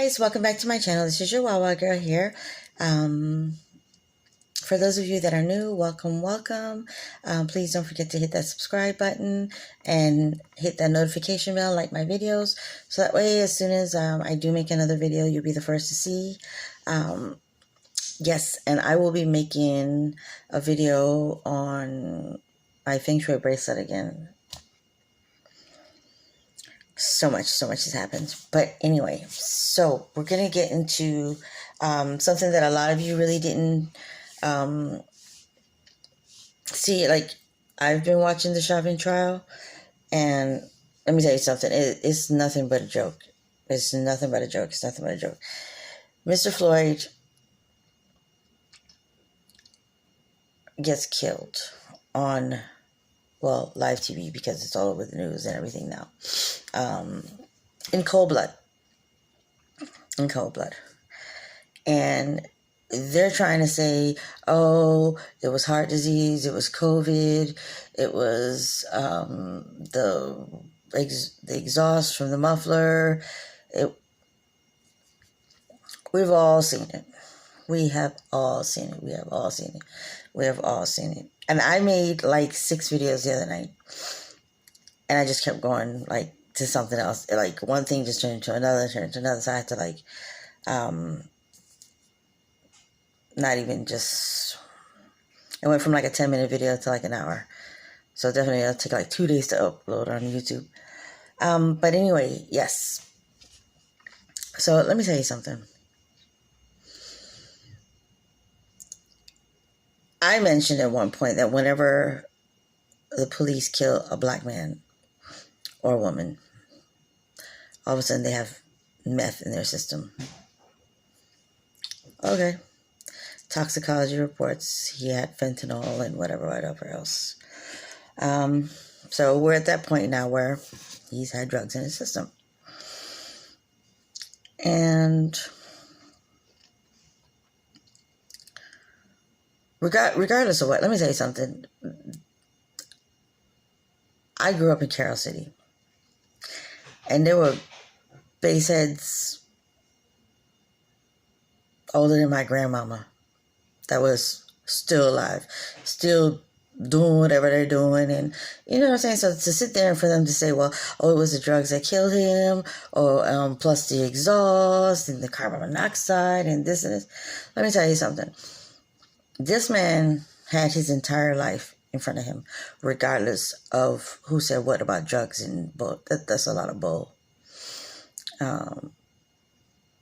guys, welcome back to my channel. This is your Wawa girl here. For those of you that are new, welcome. Please don't forget to hit that subscribe button and hit that notification bell, like my videos, so that way as soon as I do make another video, you'll be the first to see. Yes, and I will be making a video on my Feng Shui bracelet again. So much has happened. But anyway, so we're going to get into something that a lot of you really didn't see. Like, I've been watching the Chauvin trial, and let me tell you something. It's nothing but a joke. It's nothing but a joke. It's nothing but a joke. Mr. Floyd gets killed on, well, live TV, because it's all over the news and everything now. In cold blood. In cold blood. And they're trying to say, oh, it was heart disease, it was COVID, it was the exhaust from the muffler. We've all seen it. We have all seen it. We have all seen it. We have all seen it. And I made like 6 videos the other night. And I just kept going like to something else. Like one thing just turned into another, So I had to like, not even just, it went from like a 10-minute video to like an hour. So definitely it'll take like 2 days to upload on YouTube. But anyway, yes. So let me tell you something. I mentioned at one point that whenever the police kill a black man or a woman, all of a sudden they have meth in their system. Okay. Toxicology reports he had fentanyl and whatever else. So we're at that point now where he's had drugs in his system. And regardless of what, let me tell you something. I grew up in Carroll City, and there were baseheads older than my grandmama that was still alive, still doing whatever they're doing. And you know what I'm saying? So to sit there and for them to say, well, oh, it was the drugs that killed him, or plus the exhaust and the carbon monoxide and this and this. Let me tell you something. This man had his entire life in front of him, regardless of who said what about drugs and bull. That's a lot of bull.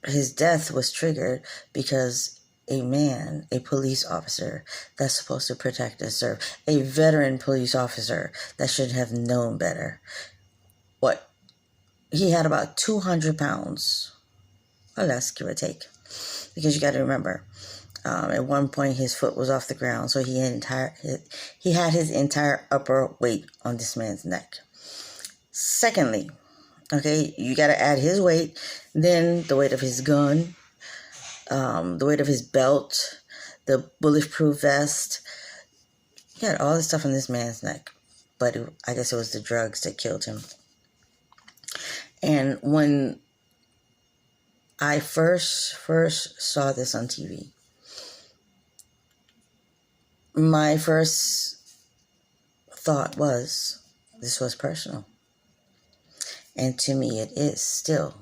His death was triggered because a man, a police officer that's supposed to protect and serve, a veteran police officer that should have known better. What? He had about 200 pounds, or less, give or take. Because you got to remember, at one point his foot was off the ground, so he had his entire upper weight on this man's neck. Secondly, okay, you got to add his weight, then the weight of his gun, the weight of his belt, the bulletproof vest. He had all this stuff on this man's neck, but I guess it was the drugs that killed him. And when I first saw this on TV, my first thought was, this was personal. And to me, it is still.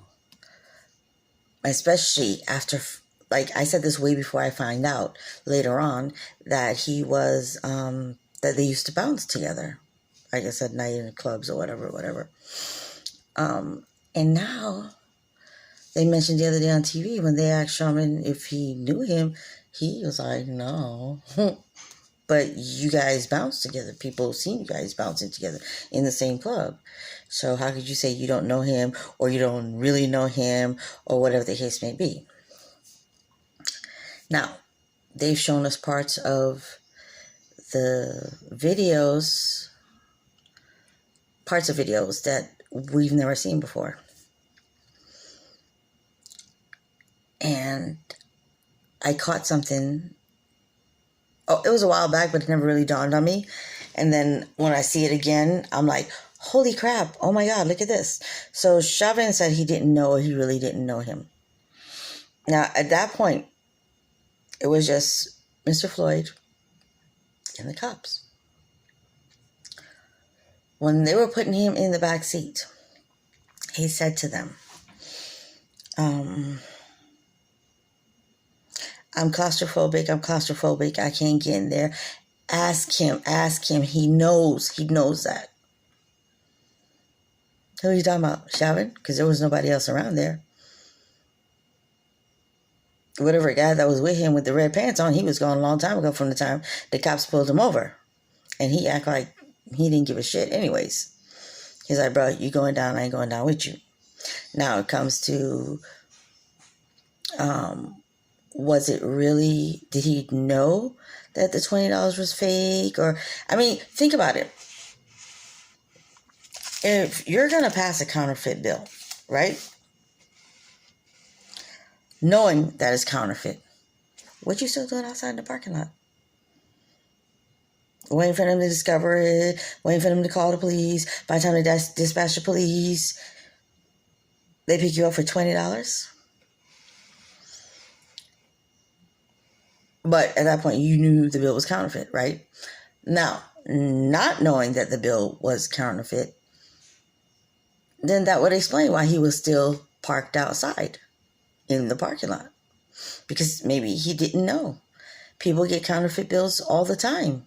Especially after, like I said this way before I find out later on that he was, that they used to bounce together. Like I said, night in the clubs or whatever. And now, they mentioned the other day on TV when they asked Chauvin if he knew him, he was like, no. But you guys bounce together. People seen you guys bouncing together in the same club. So how could you say you don't know him, or you don't really know him, or whatever the case may be? Now, they've shown us parts of the videos, that we've never seen before. And I caught something. Oh, it was a while back, but it never really dawned on me. And then when I see it again, I'm like, holy crap, oh my God, look at this. So Chauvin said he didn't know, or he really didn't know him. Now, at that point, it was just Mr. Floyd and the cops. When they were putting him in the back seat, he said to them, I'm claustrophobic, I can't get in there. Ask him. He knows that. Who are you talking about? Chauvin? Because there was nobody else around there. Whatever guy that was with him with the red pants on, he was gone a long time ago from the time the cops pulled him over. And he acted like he didn't give a shit anyways. He's like, bro, you going down, I ain't going down with you. Now it comes to, was it really, did he know that the $20 was fake? Or, I mean, think about it. If you're going to pass a counterfeit bill, right? Knowing that it's counterfeit, what you still doing outside in the parking lot? Waiting for them to discover it, waiting for them to call the police. By the time they dispatch the police, they pick you up for $20. But at that point, you knew the bill was counterfeit, right? Now, not knowing that the bill was counterfeit, then that would explain why he was still parked outside in the parking lot. Because maybe he didn't know. People get counterfeit bills all the time.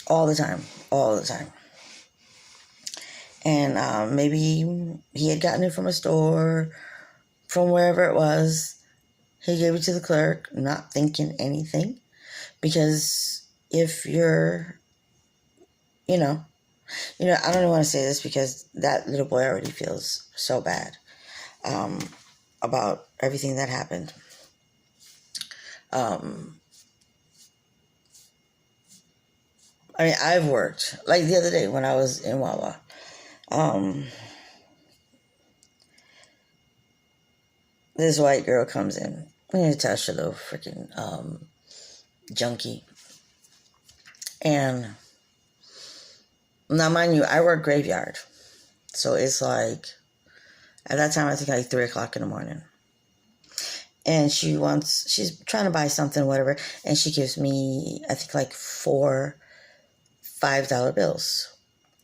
All the time. And maybe he had gotten it from a store, from wherever it was. He gave it to the clerk, not thinking anything. Because if you're, I don't even want to say this because that little boy already feels so bad about everything that happened. I mean, I've worked, like the other day when I was in Wawa. This white girl comes in. I'm going to touch a little freaking junkie. And now, mind you, I work graveyard. So it's like, at that time, I think like 3 o'clock in the morning. And she's trying to buy something, whatever. And she gives me, I think like 4 $5 bills.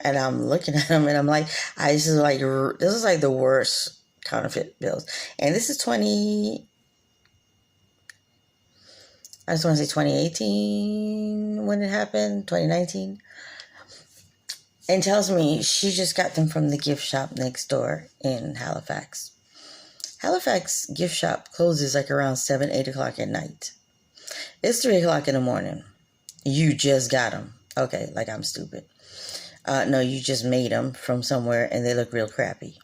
And I'm looking at them and I'm like, this is like the worst counterfeit bills. And this is I just want to say 2018 when it happened, 2019. And tells me she just got them from the gift shop next door in Halifax. Halifax gift shop closes like around 7, 8 o'clock at night. It's 3 o'clock in the morning. You just got them. Okay, like I'm stupid. No, you just made them from somewhere and they look real crappy.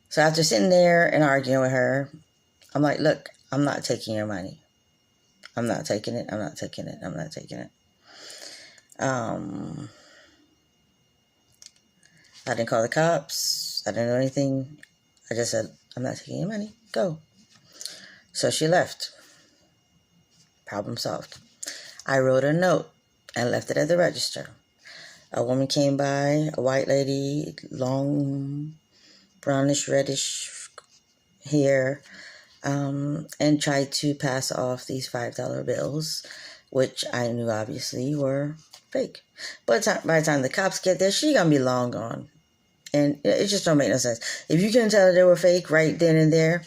So after sitting there and arguing with her, I'm like, look, I'm not taking your money. I'm not taking it. I didn't call the cops. I didn't do anything. I just said, I'm not taking your money. Go. So she left. Problem solved. I wrote a note and left it at the register. A woman came by, a white lady, long, brownish, reddish hair, and tried to pass off these $5 bills, which I knew obviously were fake. But by the time the cops get there, she's gonna be long gone. And it just don't make no sense. If you can tell that they were fake right then and there,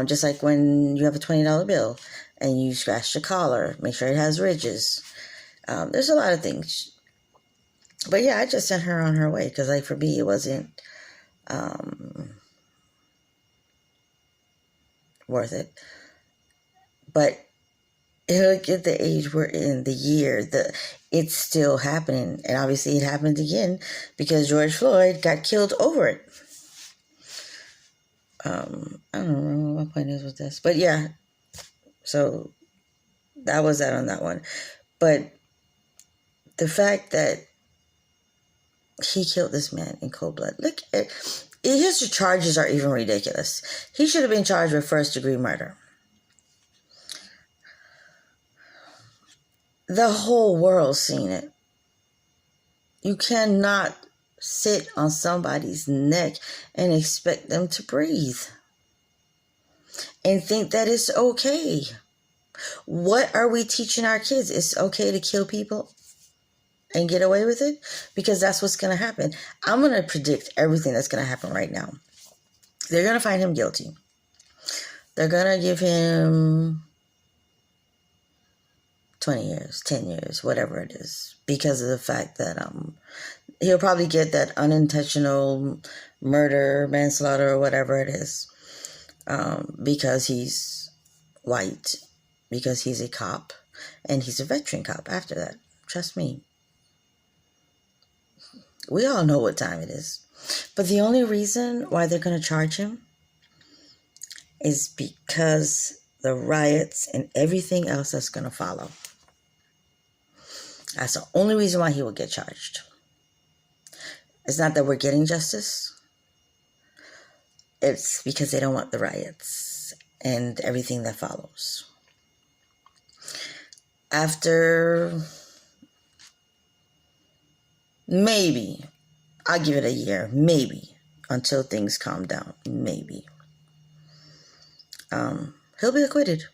just like when you have a $20 bill and you scratch the collar, make sure it has ridges. There's a lot of things. But yeah, I just sent her on her way because, like, for me, it wasn't worth it. But look at the age we're in, the year, it's still happening. And obviously it happened again because George Floyd got killed over it. I don't remember what my point is with this. But yeah, so that was that on that one. But the fact that he killed this man in cold blood. Look, his charges are even ridiculous. He should have been charged with first-degree murder. The whole world's seen it. You cannot sit on somebody's neck and expect them to breathe and think that it's okay. What are we teaching our kids? It's okay to kill people and get away with it? Because that's what's going to happen. I'm going to predict everything that's going to happen right now. They're going to find him guilty. They're going to give him 20 years, 10 years, whatever it is, because of the fact that he'll probably get that unintentional murder, manslaughter, or whatever it is, because he's white, because he's a cop, and he's a veteran cop after that. Trust me. We all know what time it is. But the only reason why they're going to charge him is because the riots and everything else that's going to follow. That's the only reason why he will get charged. It's not that we're getting justice. It's because they don't want the riots and everything that follows. After maybe, I'll give it a year, maybe, until things calm down, maybe. He'll be acquitted.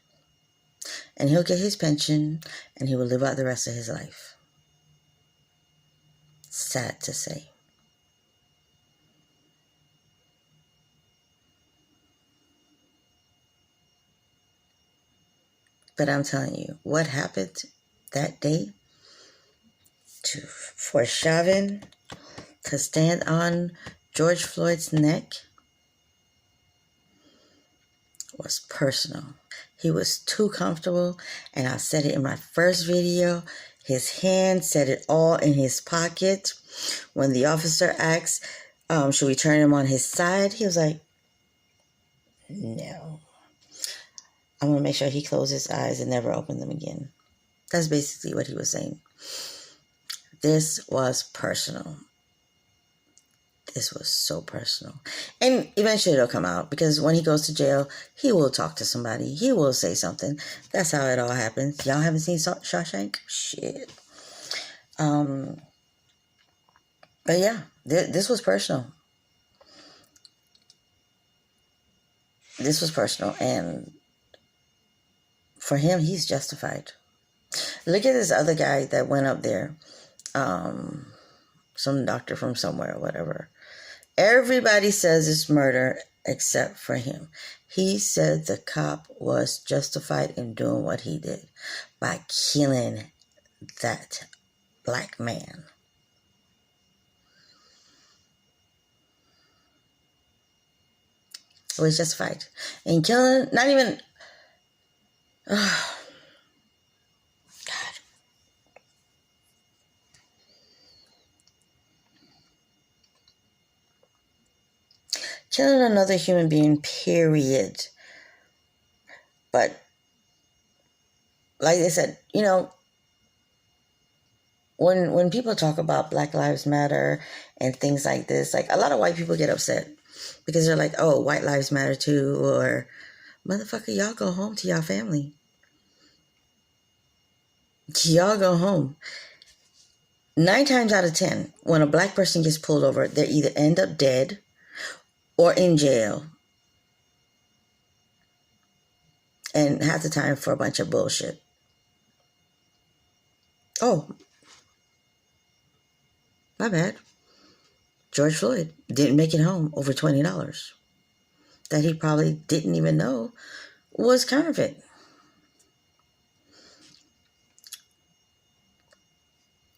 And he'll get his pension, and he will live out the rest of his life. Sad to say. But I'm telling you, what happened that day for Chauvin to stand on George Floyd's neck was personal. He was too comfortable, and I said it in my first video. His hand said it all in his pocket. When the officer asked, should we turn him on his side? He was like, no. I'm going to make sure he closed his eyes and never opened them again. That's basically what he was saying. This was personal. This was so personal. And eventually it'll come out, because when he goes to jail, he will talk to somebody. He will say something. That's how it all happens. Y'all haven't seen Shawshank? Shit. But yeah, this was personal. This was personal. And for him, he's justified. Look at this other guy that went up there. Some doctor from somewhere or whatever. Everybody says it's murder except for him. He said the cop was justified in doing what he did by killing that black man. It was justified. And killing, not even... killing another human being, period. But, like I said, you know, when people talk about Black Lives Matter and things like this, like, a lot of white people get upset because they're like, oh, white lives matter too, or, motherfucker, y'all go home to y'all family. Y'all go home. 9 times out of 10, when a black person gets pulled over, they either end up dead or in jail. And half the time for a bunch of bullshit. Oh, my bad. George Floyd didn't make it home over $20 that he probably didn't even know was counterfeit.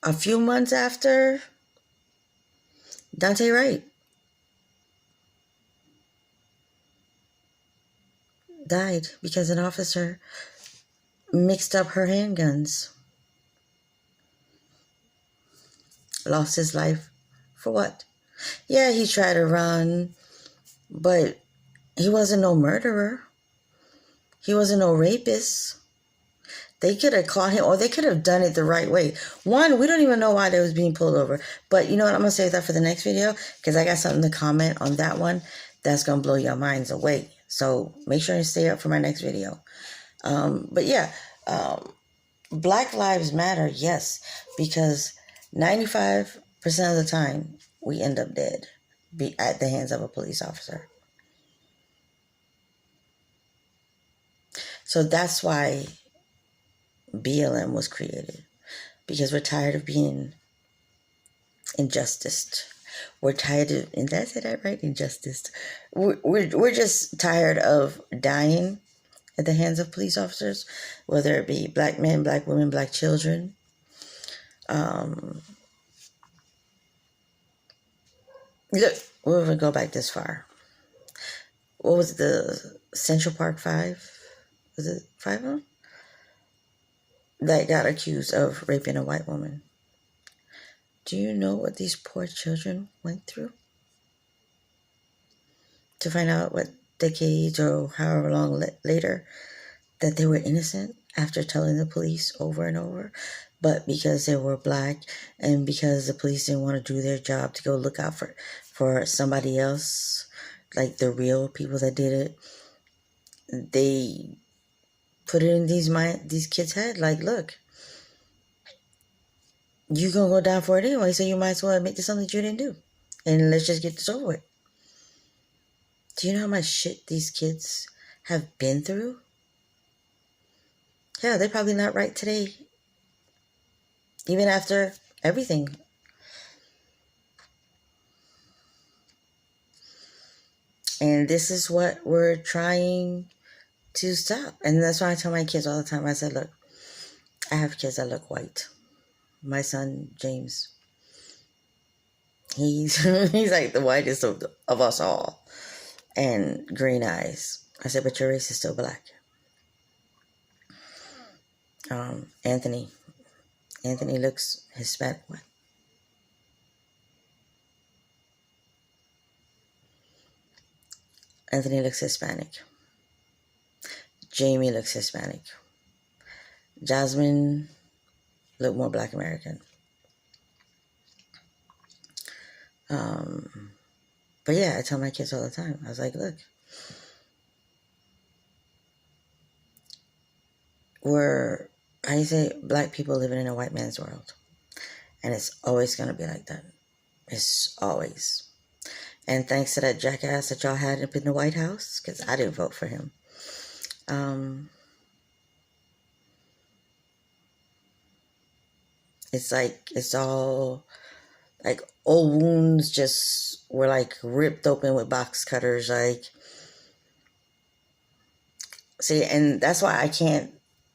A few months after, Dante Wright died because an officer mixed up her handguns. Lost his life for what? Yeah, he tried to run, but he wasn't no murderer. He wasn't no rapist. They could have caught him, or they could have done it the right way. One, we don't even know why they was being pulled over. But you know what? I'm going to save that for the next video, because I got something to comment on that one that's going to blow your minds away. So make sure you stay up for my next video. But yeah, Black Lives Matter, yes, because 95% of the time, we end up dead at the hands of a police officer. So that's why BLM was created, because we're tired of being injusticed. We're tired of, and did I say that right? Injustice. We're just tired of dying at the hands of police officers, whether it be black men, black women, black children. Look, we'll even go back this far. What was the Central Park Five? Was it 5 of them? That got accused of raping a white woman. Do you know what these poor children went through? To find out what decades or however long later that they were innocent after telling the police over and over. But because they were black and because the police didn't want to do their job to go look out for somebody else, like the real people that did it, they put it in these kids' head, like, look, you gonna go down for it anyway, so you might as well admit to something that you didn't do. And let's just get this over with. Do you know how much shit these kids have been through? Yeah, they're probably not right today, even after everything. And this is what we're trying to stop. And that's why I tell my kids all the time, I said, look, I have kids that look white. My son, James, he's like the whitest of us all. And green eyes. I said, but your race is still black. Anthony looks Hispanic. What? Anthony looks Hispanic. Jamie looks Hispanic. Jasmine look more Black American. But yeah, I tell my kids all the time. I was like, look, I say black people living in a white man's world. And it's always going to be like that. It's always. And thanks to that jackass that y'all had up in the White House, because I didn't vote for him. It's like, it's all like old wounds just were like ripped open with box cutters. Like, see, and that's why I can't,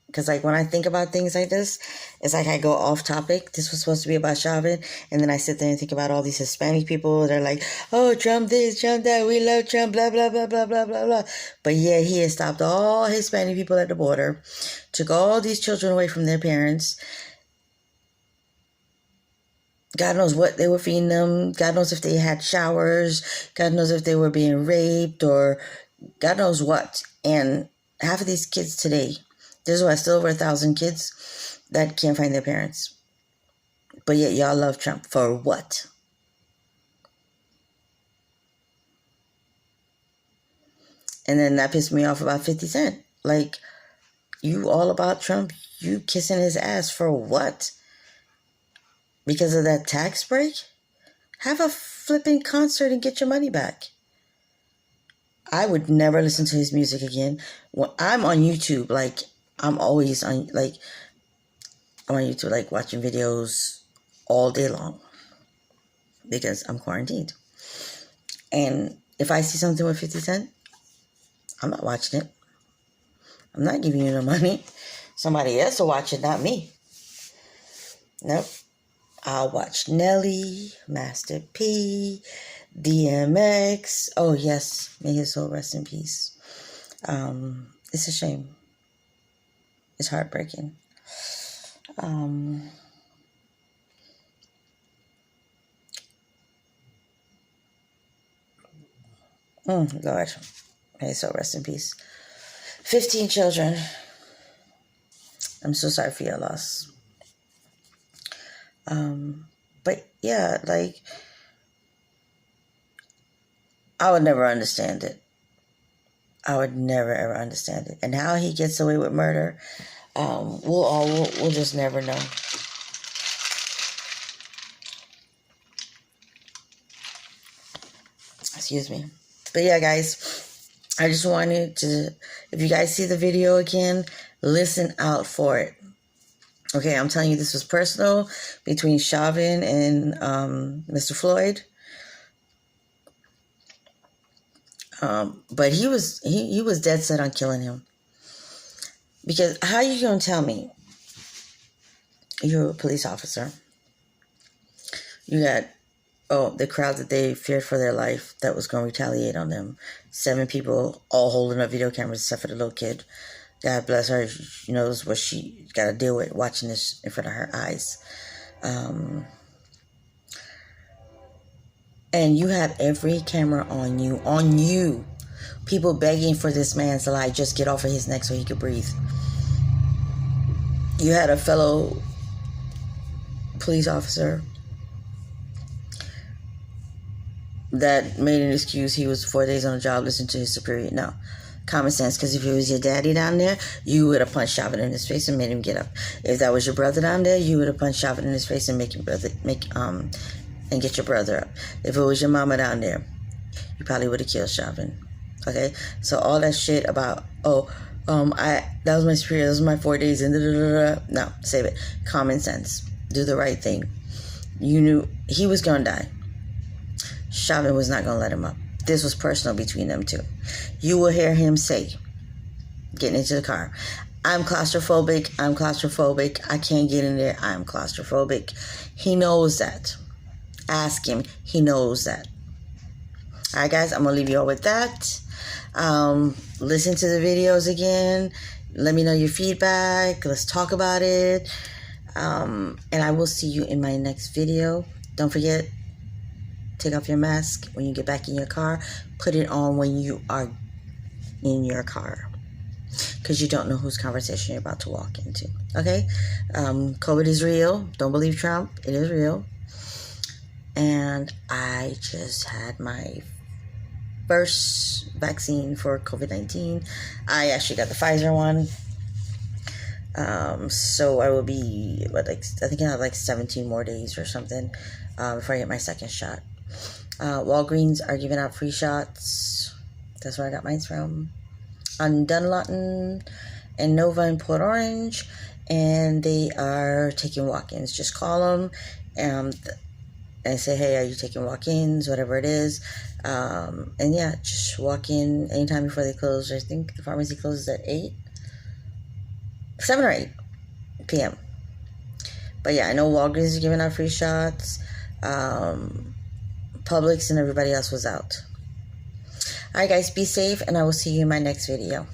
because like when I think about things like this, it's like I go off topic. This was supposed to be about Chauvin, and then I sit there and think about all these Hispanic people that are like, oh, Trump this, Trump that, we love Trump, blah, blah, blah, blah, blah, blah, blah. But yeah, he has stopped all Hispanic people at the border, took all these children away from their parents. God knows what they were feeding them. God knows if they had showers. God knows if they were being raped or God knows what. And half of these kids today, there's still over 1,000 kids that can't find their parents. But yet y'all love Trump for what? And then that pissed me off about 50 Cent. Like, you all about Trump, you kissing his ass for what? Because of that tax break? Have a flipping concert and get your money back. I would never listen to his music again. When I'm on YouTube, like, I'm always on, like, I'm on YouTube, like, watching videos all day long. Because I'm quarantined. And if I see something with 50 Cent, I'm not watching it. I'm not giving you no money. Somebody else will watch it, not me. Nope. I'll watch Nelly, Master P, DMX. Oh, yes. May his soul rest in peace. It's a shame. It's heartbreaking. Lord. May his soul rest in peace. 15 children. I'm so sorry for your loss. But yeah, like, I would never understand it. I would never ever understand it. And how he gets away with murder, we'll just never know. Excuse me. But yeah, guys, I just wanted to, if you guys see the video again, listen out for it. Okay, I'm telling you, this was personal between Chauvin and Mr. Floyd. But he was dead set on killing him. Because how you gonna tell me you're a police officer? You got the crowd that they feared for their life that was gonna retaliate on them. 7 people all holding up video cameras except for the little kid. God bless her. She knows what she got to deal with watching this in front of her eyes. And you have every camera on you. People begging for this man's life, just get off of his neck so he could breathe. You had a fellow police officer that made an excuse. He was 4 days on the job, listening to his superior. No. Common sense, because if it was your daddy down there, you would have punched Chauvin in his face and made him get up. If that was your brother down there, you would have punched Chauvin in his face and make and get your brother up. If it was your mama down there, you probably would have killed Chauvin. Okay, so all that shit about that was my superior, those were my 4 days, and no, save it. Common sense, do the right thing. You knew he was gonna die. Chauvin was not gonna let him up. This was personal between them two. You will hear him say, getting into the car, I'm claustrophobic, I can't get in there, I'm claustrophobic. He knows that. Ask him, he knows that. Alright guys, I'm going to leave you all with that. Listen to the videos again. Let me know your feedback. Let's talk about it. And I will see you in my next video. Don't forget, take off your mask when you get back in your car. Put it on when you are in your car, because you don't know whose conversation you're about to walk into. Okay? COVID is real. Don't believe Trump. It is real. And I just had my first vaccine for COVID-19. I actually got the Pfizer one. So I will be, I think I have like 17 more days or something before I get my second shot. Walgreens are giving out free shots. That's where I got mine from. On Dunlawton and Nova in Port Orange. And they are taking walk-ins. Just call them and say, hey, are you taking walk-ins? Whatever it is. And yeah, just walk in anytime before they close. I think the pharmacy closes at 7 or 8 p.m. But yeah, I know Walgreens is giving out free shots. Publix and everybody else was out. Alright guys, be safe, and I will see you in my next video.